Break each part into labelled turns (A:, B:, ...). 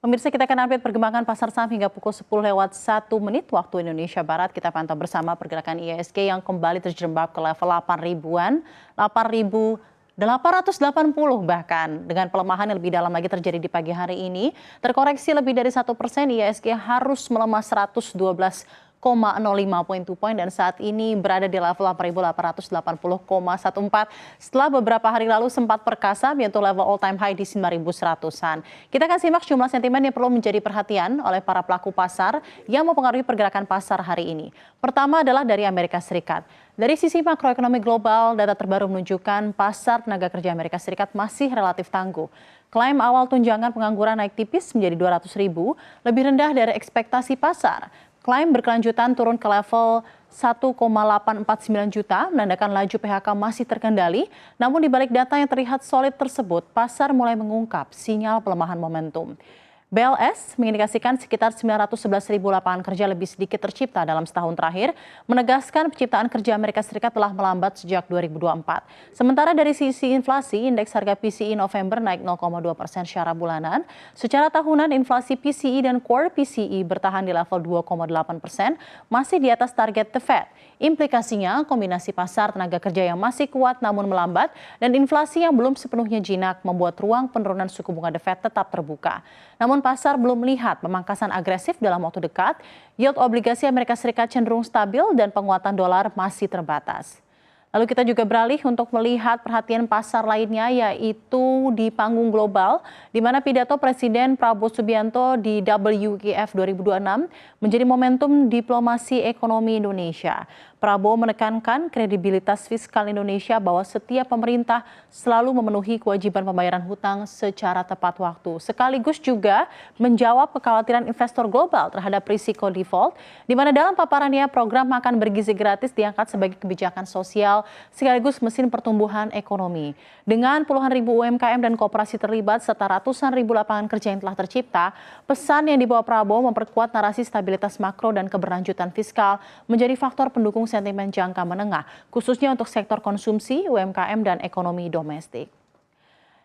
A: Pemirsa, kita akan update perkembangan pasar saham hingga pukul 10 lewat 1 menit waktu Indonesia Barat. Kita pantau bersama pergerakan IHSG yang kembali terjerembab ke level 8 ribuan, 8.880 bahkan. Dengan pelemahan yang lebih dalam lagi terjadi di pagi hari ini, terkoreksi lebih dari 1%, IHSG harus melemah 112,05 poin dan saat ini berada di level 8.880,14 setelah beberapa hari lalu sempat perkasa menyentuh level all time high di 9.100-an. Kita akan simak jumlah sentimen yang perlu menjadi perhatian oleh para pelaku pasar yang mempengaruhi pergerakan pasar hari ini. Pertama adalah dari Amerika Serikat. Dari sisi makroekonomi global, data terbaru menunjukkan pasar tenaga kerja Amerika Serikat masih relatif tangguh. Klaim awal tunjangan pengangguran naik tipis menjadi 200.000, lebih rendah dari ekspektasi pasar. Klaim berkelanjutan turun ke level 1,849 juta, menandakan laju PHK masih terkendali. Namun di balik data yang terlihat solid tersebut, pasar mulai mengungkap sinyal pelemahan momentum. BLS mengindikasikan sekitar 911.000 lapangan kerja lebih sedikit tercipta dalam setahun terakhir, menegaskan penciptaan kerja Amerika Serikat telah melambat sejak 2024. Sementara dari sisi inflasi, indeks harga PCE November naik 0,2% secara bulanan. Secara tahunan, inflasi PCE dan core PCE bertahan di level 2,8%, masih di atas target The Fed. Implikasinya, kombinasi pasar tenaga kerja yang masih kuat namun melambat dan inflasi yang belum sepenuhnya jinak membuat ruang penurunan suku bunga The Fed tetap terbuka. Namun pasar belum melihat pemangkasan agresif dalam waktu dekat, yield obligasi Amerika Serikat cenderung stabil dan penguatan dolar masih terbatas. Lalu kita juga beralih untuk melihat perhatian pasar lainnya, yaitu di panggung global, di mana pidato Presiden Prabowo Subianto di WEF 2026 menjadi momentum diplomasi ekonomi Indonesia. Prabowo menekankan kredibilitas fiskal Indonesia bahwa setiap pemerintah selalu memenuhi kewajiban pembayaran hutang secara tepat waktu. Sekaligus juga menjawab kekhawatiran investor global terhadap risiko default, di mana dalam paparannya program makan bergizi gratis diangkat sebagai kebijakan sosial sekaligus mesin pertumbuhan ekonomi. Dengan puluhan ribu UMKM dan koperasi terlibat serta ratusan ribu lapangan kerja yang telah tercipta, pesan yang dibawa Prabowo memperkuat narasi stabilitas makro dan keberlanjutan fiskal menjadi faktor pendukung sentimen jangka menengah, khususnya untuk sektor konsumsi, UMKM, dan ekonomi domestik.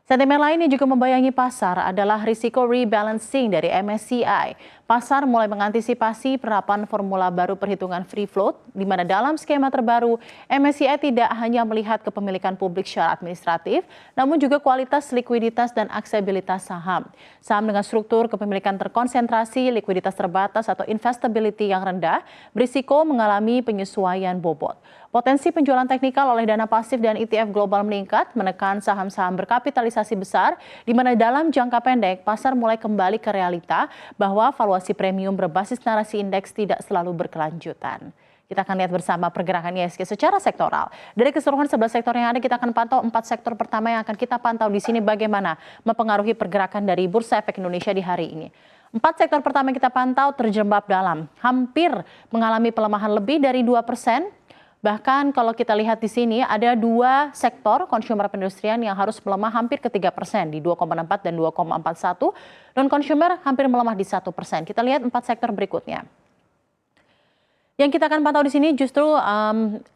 A: Sentimen lain yang juga membayangi pasar adalah risiko rebalancing dari MSCI. Pasar mulai mengantisipasi penerapan formula baru perhitungan free float, di mana dalam skema terbaru, MSCI tidak hanya melihat kepemilikan publik secara administratif, namun juga kualitas likuiditas dan aksesibilitas saham. Saham dengan struktur kepemilikan terkonsentrasi, likuiditas terbatas atau investability yang rendah, berisiko mengalami penyesuaian bobot. Potensi penjualan teknikal oleh dana pasif dan ETF global meningkat, menekan saham-saham berkapitalisasi besar, di mana dalam jangka pendek pasar mulai kembali ke realita bahwa valuasi premium berbasis narasi indeks tidak selalu berkelanjutan. Kita akan lihat bersama pergerakan IHSG secara sektoral. Dari keseluruhan 11 sektor yang ada, kita akan pantau 4 sektor pertama yang akan kita pantau di sini bagaimana mempengaruhi pergerakan dari Bursa Efek Indonesia di hari ini. 4 sektor pertama yang kita pantau terjerembab dalam, hampir mengalami pelemahan lebih dari 2%. Bahkan kalau kita lihat di sini ada 2 sektor consumer perindustrian yang harus melemah hampir ke 3% di 2,4 dan 2,41. Non-consumer hampir melemah di 1%. Kita lihat 4 sektor berikutnya. Yang kita akan pantau di sini justru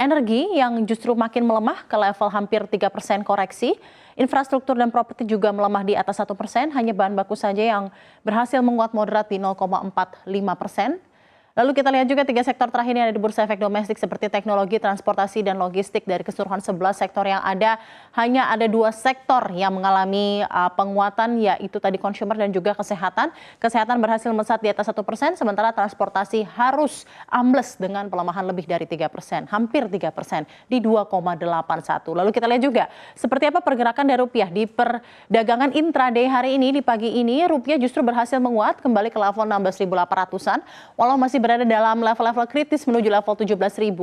A: energi yang justru makin melemah ke level hampir 3% koreksi. Infrastruktur dan properti juga melemah di atas 1%, hanya bahan baku saja yang berhasil menguat moderat di 0,45%. Lalu kita lihat juga 3 sektor terakhir yang ada di Bursa Efek Domestik seperti teknologi, transportasi, dan logistik. Dari keseluruhan 11 sektor yang ada, hanya ada 2 sektor yang mengalami penguatan, yaitu tadi consumer dan juga kesehatan. Kesehatan berhasil melesat di atas 1%, sementara transportasi harus ambles dengan pelemahan lebih dari 3%, hampir 3% di 2,81. Lalu kita lihat juga seperti apa pergerakan dari rupiah di perdagangan intraday hari ini. Di pagi ini rupiah justru berhasil menguat kembali ke level 16.800-an, walau masih berada dalam level-level kritis menuju level 17.000.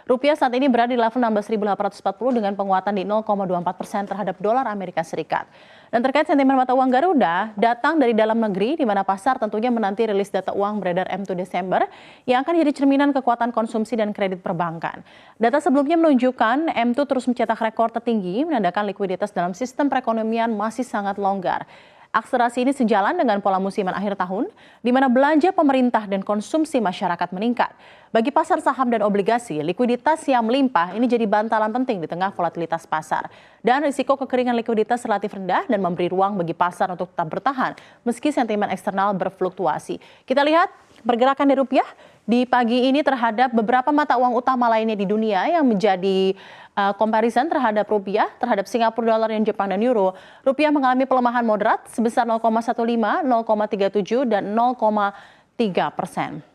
A: Rupiah saat ini berada di level 16.840 dengan penguatan di 0,24% terhadap dolar Amerika Serikat. Dan terkait sentimen mata uang Garuda, datang dari dalam negeri, di mana pasar tentunya menanti rilis data uang beredar M2 Desember yang akan jadi cerminan kekuatan konsumsi dan kredit perbankan. Data sebelumnya menunjukkan M2 terus mencetak rekor tertinggi, menandakan likuiditas dalam sistem perekonomian masih sangat longgar. Akselerasi ini sejalan dengan pola musiman akhir tahun, di mana belanja pemerintah dan konsumsi masyarakat meningkat. Bagi pasar saham dan obligasi, likuiditas yang melimpah ini jadi bantalan penting di tengah volatilitas pasar. Dan risiko kekeringan likuiditas relatif rendah dan memberi ruang bagi pasar untuk tetap bertahan, meski sentimen eksternal berfluktuasi. Kita lihat pergerakan di rupiah di pagi ini terhadap beberapa mata uang utama lainnya di dunia yang menjadi comparison terhadap rupiah, terhadap Singapura dolar, yen Jepang, dan euro. Rupiah mengalami pelemahan moderat sebesar 0,15, 0,37, dan 0,3%.